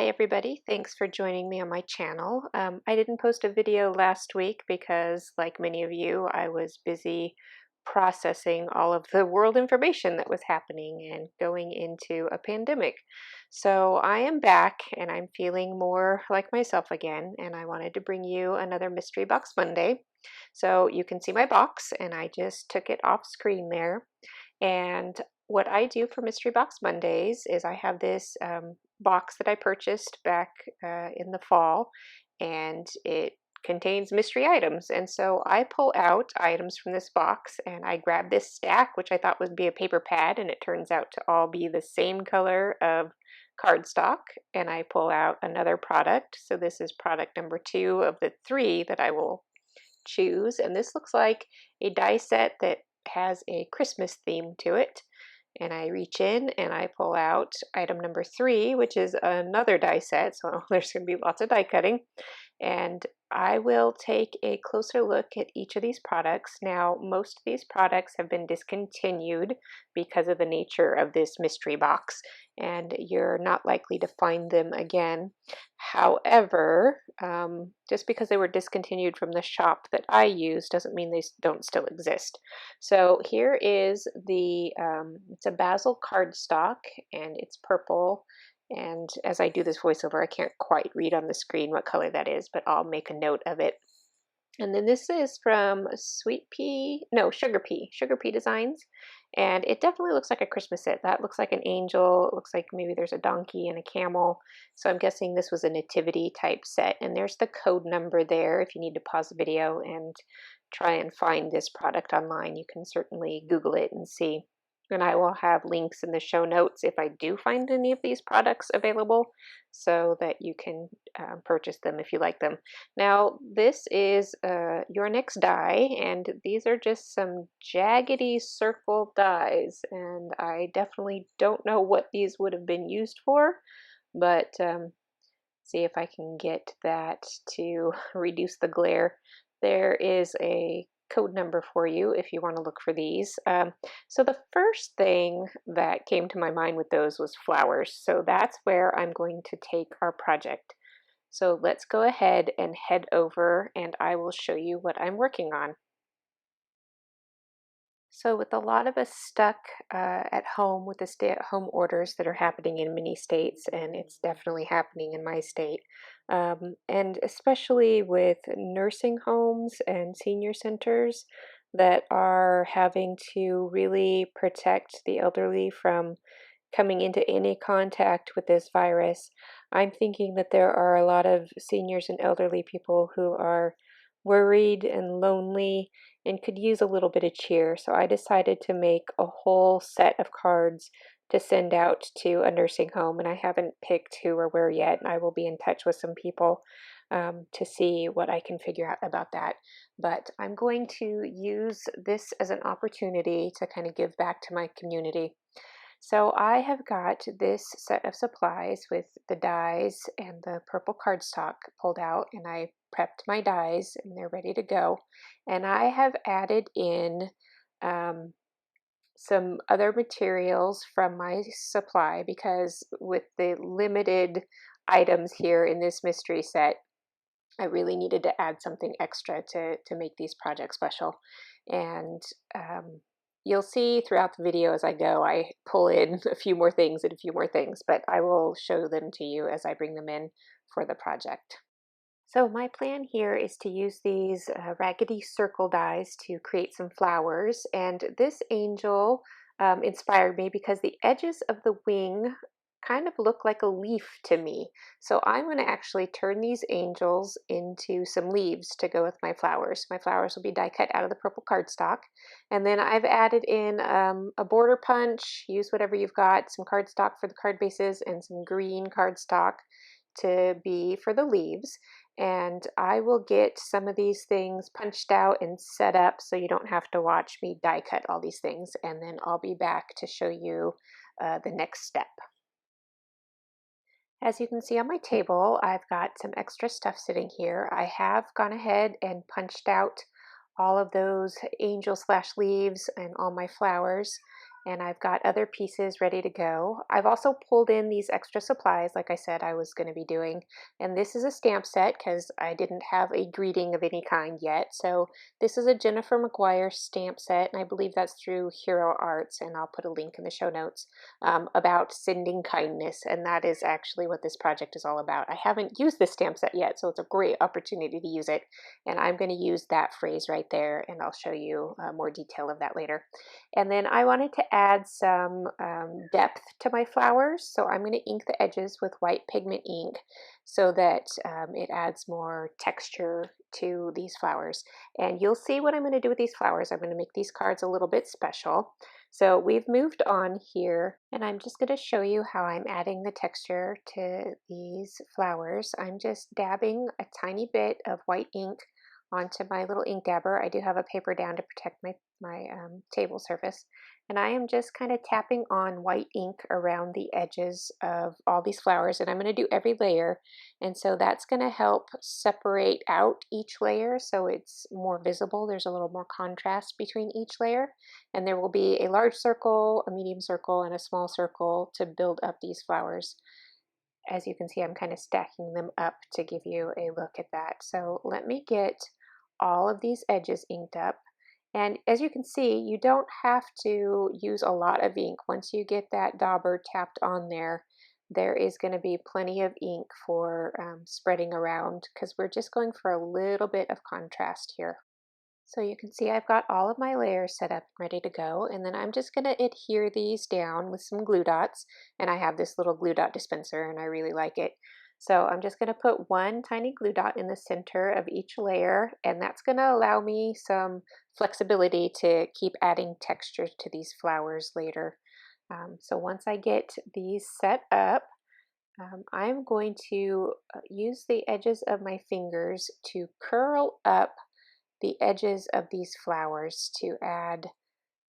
Hi everybody, thanks for joining me on my channel. I didn't post a video last week because, like many of you, I was busy processing all of the world information that was happening and going into a pandemic. So I am back and I'm feeling more like myself again, and I wanted to bring you another Mystery Box Monday. So you can see my box, and I just took it off screen there. And what I do for Mystery Box Mondays is I have this box that I purchased back in the fall, and it contains mystery items. And so I pull out items from this box and I grab this stack, which I thought would be a paper pad, and it turns out to all be the same color of cardstock. And I pull out another product. So this is product number 2 of the 3 that I will choose. And this looks like a die set that has a Christmas theme to it. And I reach in and I pull out item number 3, which is another die set. So there's going to be lots of die cutting. And I will take a closer look at each of these products. Now, most of these products have been discontinued because of the nature of this mystery box, and you're not likely to find them again. However, just because they were discontinued from the shop that I use doesn't mean they don't still exist. So here is it's a Basil cardstock, and it's purple. And as I do this voiceover, I can't quite read on the screen what color that is, but I'll make a note of it. And then this is from Sugar Pea Designs. And it definitely looks like a Christmas set. That looks like an angel. It looks like maybe there's a donkey and a camel. So I'm guessing this was a nativity type set. And there's the code number there if you need to pause the video and try and find this product online. You can certainly Google it and see. And I will have links in the show notes if I do find any of these products available so that you can purchase them if you like them. Now, this is your next die, and these are just some jaggedy circle dies, and I definitely don't know what these would have been used for, but see if I can get that to reduce the glare. There is a code number for you if you want to look for these. So the first thing that came to my mind with those was flowers. So that's where I'm going to take our project. So let's go ahead and head over and I will show you what I'm working on. So with a lot of us stuck at home with the stay-at-home orders that are happening in many states, and it's definitely happening in my state, and especially with nursing homes and senior centers that are having to really protect the elderly from coming into any contact with this virus, I'm thinking that there are a lot of seniors and elderly people who are worried and lonely and could use a little bit of cheer. So I decided to make a whole set of cards to send out to a nursing home, and I haven't picked who or where yet. I will be in touch with some people to see what I can figure out about that. But I'm going to use this as an opportunity to kind of give back to my community. So I have got this set of supplies with the dies and the purple cardstock pulled out, and I prepped my dies and they're ready to go. And I have added in um, some other materials from my supply because with the limited items here in this mystery set, I really needed to add something extra to make these projects special. And you'll see throughout the video as I go, I pull in a few more things and a few more things, but I will show them to you as I bring them in for the project. So my plan here is to use these raggedy circle dies to create some flowers, and this angel inspired me because the edges of the wing kind of look like a leaf to me. So I'm going to actually turn these angels into some leaves to go with my flowers. My flowers will be die cut out of the purple cardstock, and then I've added in a border punch. Use whatever you've got, some cardstock for the card bases and some green cardstock to be for the leaves. And I will get some of these things punched out and set up so you don't have to watch me die cut all these things, and then I'll be back to show you the next step. As you can see on my table, I've got some extra stuff sitting here. I have gone ahead and punched out all of those angel slash leaves and all my flowers, and I've got other pieces ready to go. I've also pulled in these extra supplies like I said I was going to be doing, and this is a stamp set because I didn't have a greeting of any kind yet. So this is a Jennifer McGuire stamp set, and I believe that's through Hero Arts, and I'll put a link in the show notes, about sending kindness, and that is actually what this project is all about. I haven't used this stamp set yet, so it's a great opportunity to use it, and I'm going to use that phrase right there, and I'll show you more detail of that later. And then I wanted to add some depth to my flowers, so I'm going to ink the edges with white pigment ink so that it adds more texture to these flowers. And you'll see what I'm going to do with these flowers. I'm going to make these cards a little bit special. So we've moved on here, and I'm just going to show you how I'm adding the texture to these flowers. I'm just dabbing a tiny bit of white ink onto my little ink dabber. I do have a paper down to protect my table surface. And I am just kind of tapping on white ink around the edges of all these flowers. And I'm going to do every layer. And so that's going to help separate out each layer so it's more visible. There's a little more contrast between each layer. And there will be a large circle, a medium circle, and a small circle to build up these flowers. As you can see, I'm kind of stacking them up to give you a look at that. So let me get all of these edges inked up. And as you can see, you don't have to use a lot of ink. Once you get that dauber tapped on there, there is going to be plenty of ink for spreading around because we're just going for a little bit of contrast here. So you can see I've got all of my layers set up ready to go, and then I'm just going to adhere these down with some glue dots, and I have this little glue dot dispenser and I really like it. So I'm just going to put one tiny glue dot in the center of each layer, and that's going to allow me some flexibility to keep adding texture to these flowers later. So once I get these set up, I'm going to use the edges of my fingers to curl up the edges of these flowers to add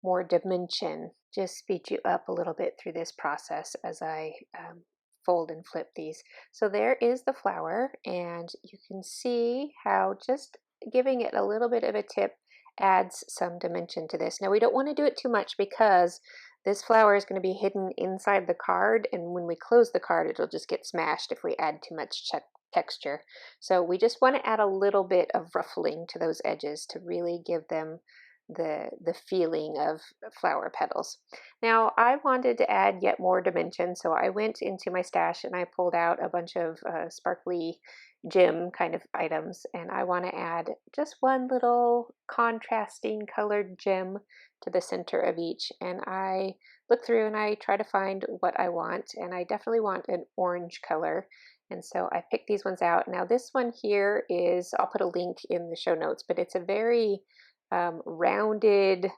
more dimension. Just speed you up a little bit through this process as I fold and flip these. So there is the flower, and you can see how just giving it a little bit of a tip adds some dimension to this. Now we don't want to do it too much because this flower is going to be hidden inside the card, and when we close the card it'll just get smashed if we add too much texture. So we just want to add a little bit of ruffling to those edges to really give them the feeling of flower petals. Now I wanted to add yet more dimension, so I went into my stash and I pulled out a bunch of sparkly gem kind of items, and I want to add just one little contrasting colored gem to the center of each. And I look through and I try to find what I want, and I definitely want an orange color. And so I picked these ones out. Now this one here is, I'll put a link in the show notes, but it's a very rounded,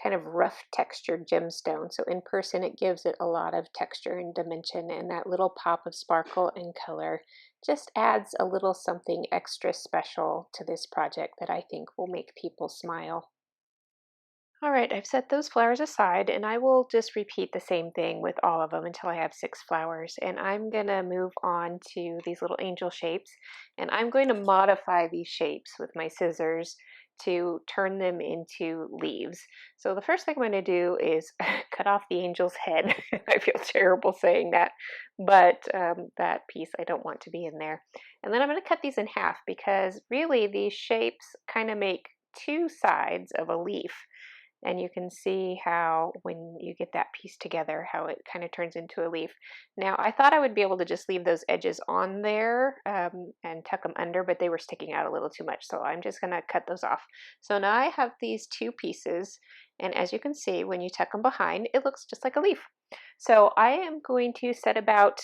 kind of rough textured gemstone. So in person it gives it a lot of texture and dimension, and that little pop of sparkle and color just adds a little something extra special to this project that I think will make people smile. All right, I've set those flowers aside, and I will just repeat the same thing with all of them until I have 6 flowers. And I'm going to move on to these little angel shapes, and I'm going to modify these shapes with my scissors to turn them into leaves. So the first thing I'm going to do is cut off the angel's head. I feel terrible saying that, but that piece I don't want to be in there. And then I'm going to cut these in half because really these shapes kind of make two sides of a leaf. And you can see how when you get that piece together, how it kind of turns into a leaf. Now, I thought I would be able to just leave those edges on there and tuck them under, but they were sticking out a little too much. So I'm just going to cut those off. So now I have these two pieces. And as you can see, when you tuck them behind, it looks just like a leaf. So I am going to set about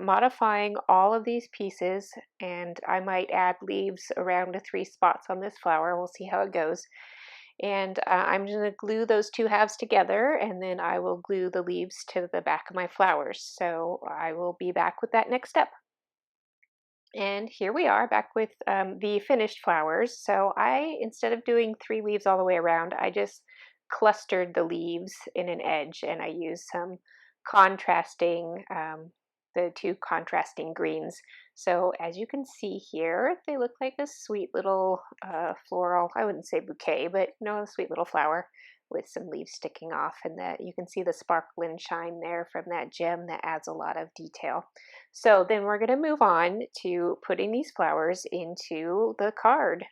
modifying all of these pieces, and I might add leaves around the 3 spots on this flower. We'll see how it goes. And I'm going to glue those two halves together, and then I will glue the leaves to the back of my flowers. So I will be back with that next step. And here we are back with the finished flowers. So instead of doing 3 leaves all the way around, I just clustered the leaves in an edge, and I used some contrasting the two contrasting greens. So as you can see here, they look like a sweet little floral, I wouldn't say bouquet, but you know, a sweet little flower with some leaves sticking off, and that you can see the sparkle and shine there from that gem that adds a lot of detail. So then we're going to move on to putting these flowers into the card.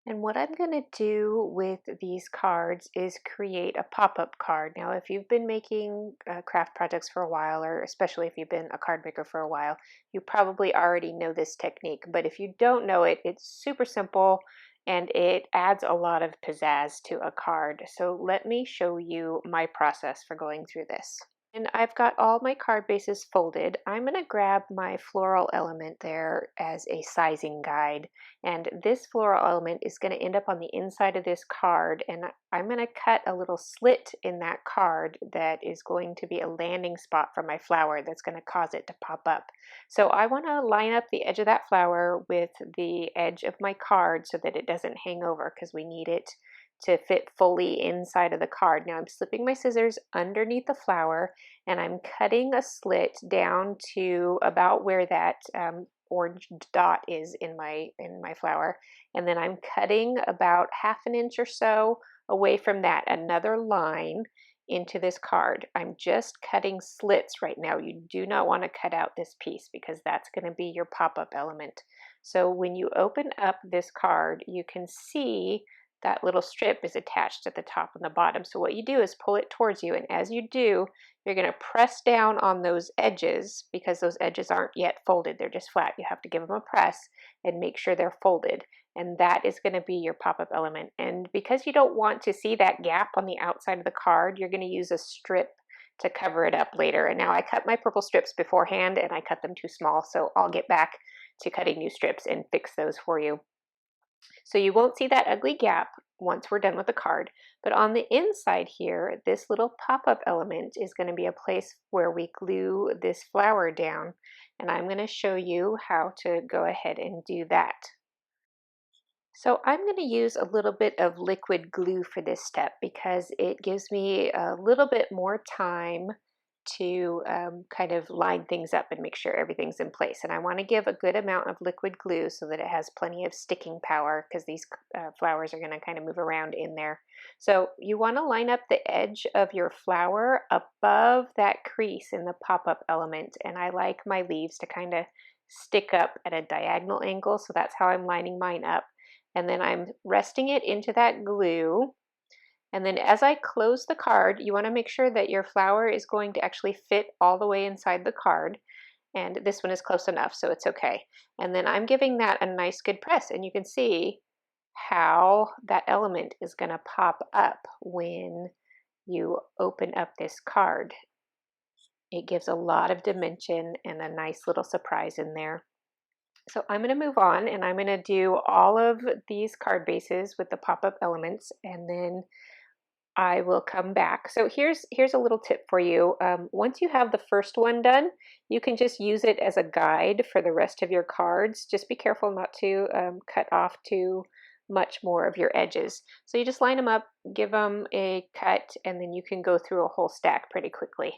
And what I'm going to do with these cards is create a pop-up card. Now, if you've been making craft projects for a while, or especially if you've been a card maker for a while, you probably already know this technique. But if you don't know it, it's super simple and it adds a lot of pizzazz to a card. So let me show you my process for going through this. And I've got all my card bases folded. I'm going to grab my floral element there as a sizing guide. And this floral element is going to end up on the inside of this card. And I'm going to cut a little slit in that card that is going to be a landing spot for my flower that's going to cause it to pop up. So I want to line up the edge of that flower with the edge of my card so that it doesn't hang over, because we need it to fit fully inside of the card. Now I'm slipping my scissors underneath the flower and I'm cutting a slit down to about where that orange dot is in my flower, and then I'm cutting about half an inch or so away from that another line into this card. I'm just cutting slits right now. You do not want to cut out this piece because that's going to be your pop-up element. So when you open up this card, you can see that little strip is attached at the top and the bottom. So what you do is pull it towards you, and as you do, you're going to press down on those edges because those edges aren't yet folded. They're just flat. You have to give them a press and make sure they're folded. And that is going to be your pop-up element. And because you don't want to see that gap on the outside of the card, you're going to use a strip to cover it up later. And now I cut my purple strips beforehand and I cut them too small. So I'll get back to cutting new strips and fix those for you. So you won't see that ugly gap once we're done with the card. But on the inside here, this little pop-up element is going to be a place where we glue this flower down. And I'm going to show you how to go ahead and do that. So I'm going to use a little bit of liquid glue for this step because it gives me a little bit more time to kind of line things up and make sure everything's in place. And I want to give a good amount of liquid glue so that it has plenty of sticking power, because these flowers are going to kind of move around in there. So you want to line up the edge of your flower above that crease in the pop-up element. And I like my leaves to kind of stick up at a diagonal angle, so that's how I'm lining mine up. And then I'm resting it into that glue. And then as I close the card, you want to make sure that your flower is going to actually fit all the way inside the card. And this one is close enough, so it's okay. And then I'm giving that a nice good press, and you can see how that element is going to pop up when you open up this card. It gives a lot of dimension and a nice little surprise in there. So I'm going to move on, and I'm going to do all of these card bases with the pop-up elements, and then I will come back. So here's a little tip for you. Once you have the first one done, you can just use it as a guide for the rest of your cards. Just be careful not to cut off too much more of your edges. So you just line them up, give them a cut, and then you can go through a whole stack pretty quickly.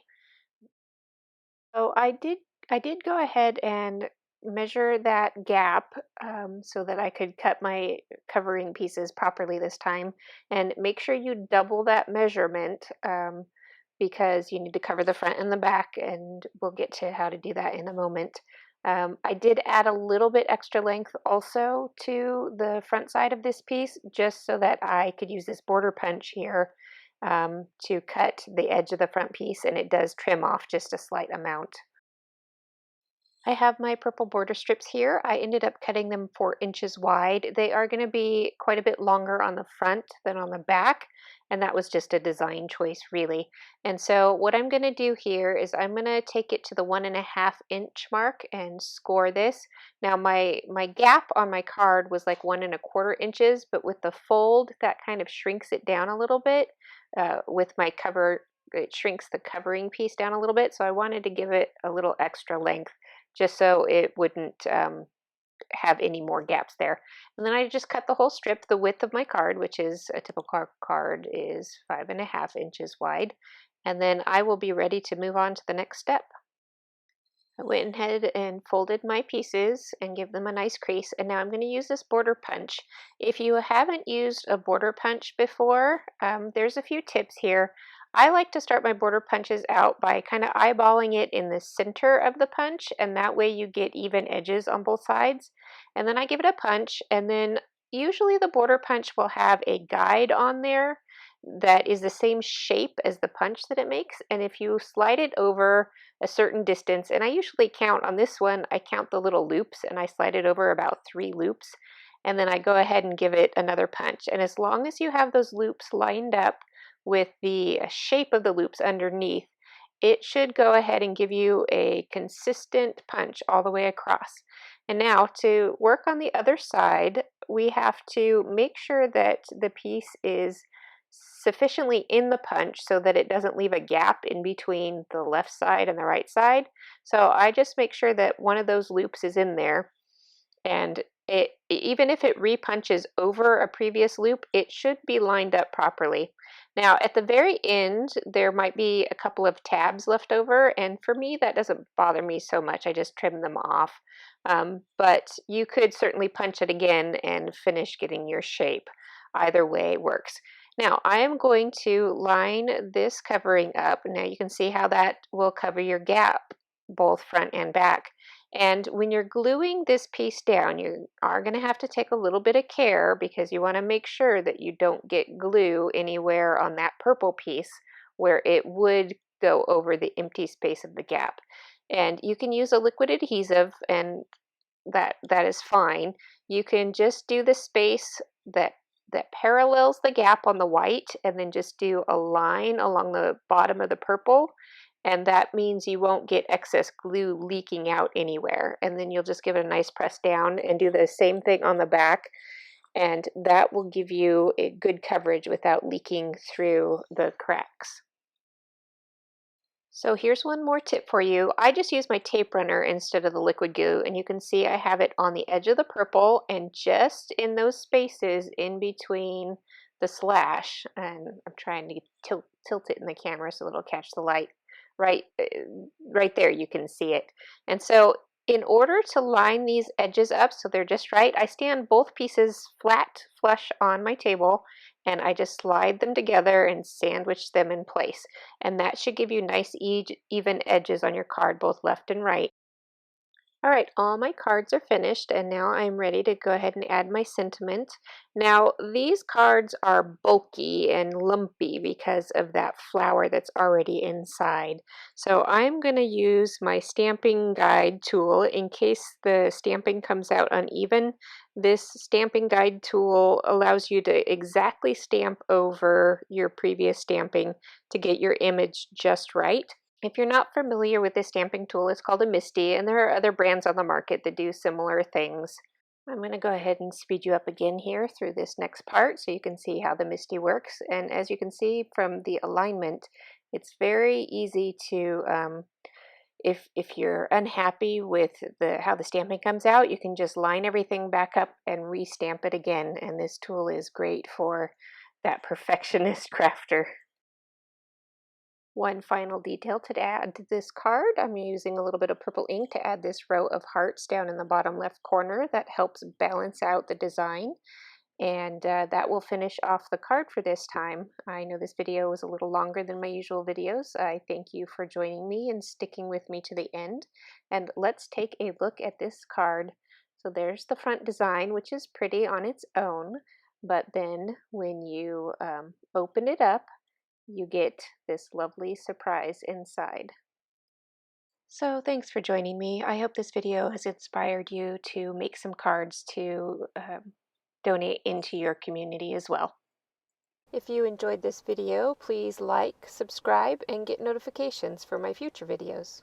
So I did go ahead and measure that gap so that I could cut my covering pieces properly this time. And make sure you double that measurement because you need to cover the front and the back, and we'll get to how to do that in a moment. I did add a little bit extra length also to the front side of this piece, just so that I could use this border punch here to cut the edge of the front piece, and it does trim off just a slight amount. I have my purple border strips here. I ended up cutting them 4 inches wide. They are going to be quite a bit longer on the front than on the back, and that was just a design choice really. And so what I'm going to do here is I'm going to take it to the 1.5 inch mark and score this. Now my gap on my card was like 1.25 inches, but with the fold that kind of shrinks it down a little bit. With my cover, it shrinks the covering piece down a little bit, so I wanted to give it a little extra length just so it wouldn't have any more gaps there. And then I just cut the whole strip. The width of my card, which is a typical card, is 5.5 inches wide. And then I will be ready to move on to the next step. I went ahead and folded my pieces and give them a nice crease, and now I'm going to use this border punch. If you haven't used a border punch before, there's a few tips here. I like to start my border punches out by kind of eyeballing it in the center of the punch, and that way you get even edges on both sides. And then I give it a punch, and then usually the border punch will have a guide on there that is the same shape as the punch that it makes, and if you slide it over a certain distance, and I usually count on this one, I count the little loops and I slide it over about 3 loops, and then I go ahead and give it another punch. And as long as you have those loops lined up with the shape of the loops underneath, it should go ahead and give you a consistent punch all the way across. And now to work on the other side, we have to make sure that the piece is sufficiently in the punch so that it doesn't leave a gap in between the left side and the right side. So I just make sure that one of those loops is in there, and even if it repunches over a previous loop, it should be lined up properly. Now at the very end, there might be a couple of tabs left over, and for me that doesn't bother me so much. I just trim them off. But you could certainly punch it again and finish getting your shape. Either way works. Now I am going to line this covering up. Now you can see how that will cover your gap, both front and back. And when you're gluing this piece down, you are going to have to take a little bit of care because you want to make sure that you don't get glue anywhere on that purple piece where it would go over the empty space of the gap. And you can use a liquid adhesive, and that is fine. You can just do the space that parallels the gap on the white, and then just do a line along the bottom of the purple, and that means you won't get excess glue leaking out anywhere. And then you'll just give it a nice press down and do the same thing on the back, and that will give you a good coverage without leaking through the cracks. So here's one more tip for you. I just use my tape runner instead of the liquid glue, and you can see I have it on the edge of the purple and just in those spaces in between the slash, and I'm trying to tilt it in the camera so it'll catch the light. Right, right there you can see it. And so in order to line these edges up so they're just right, I stand both pieces flat flush on my table, and I just slide them together and sandwich them in place. And that should give you nice even edges on your card, both left and right. All right, all my cards are finished, and now I'm ready to go ahead and add my sentiment. Now, these cards are bulky and lumpy because of that flower that's already inside. So I'm going to use my stamping guide tool in case the stamping comes out uneven. This stamping guide tool allows you to exactly stamp over your previous stamping to get your image just right. If you're not familiar with this stamping tool, it's called a MISTI, and there are other brands on the market that do similar things. I'm going to go ahead and speed you up again here through this next part so you can see how the MISTI works. And as you can see from the alignment, it's very easy to, if you're unhappy with how the stamping comes out, you can just line everything back up and re-stamp it again. And this tool is great for that perfectionist crafter. One final detail to add to this card, I'm using a little bit of purple ink to add this row of hearts down in the bottom left corner. That helps balance out the design, and that will finish off the card for this time. I know this video was a little longer than my usual videos. I thank you for joining me and sticking with me to the end. And let's take a look at this card. So there's the front design, which is pretty on its own, but then when you open it up, you get this lovely surprise inside. So thanks for joining me. I hope this video has inspired you to make some cards to donate into your community as well. If you enjoyed this video, please like, subscribe, and get notifications for my future videos.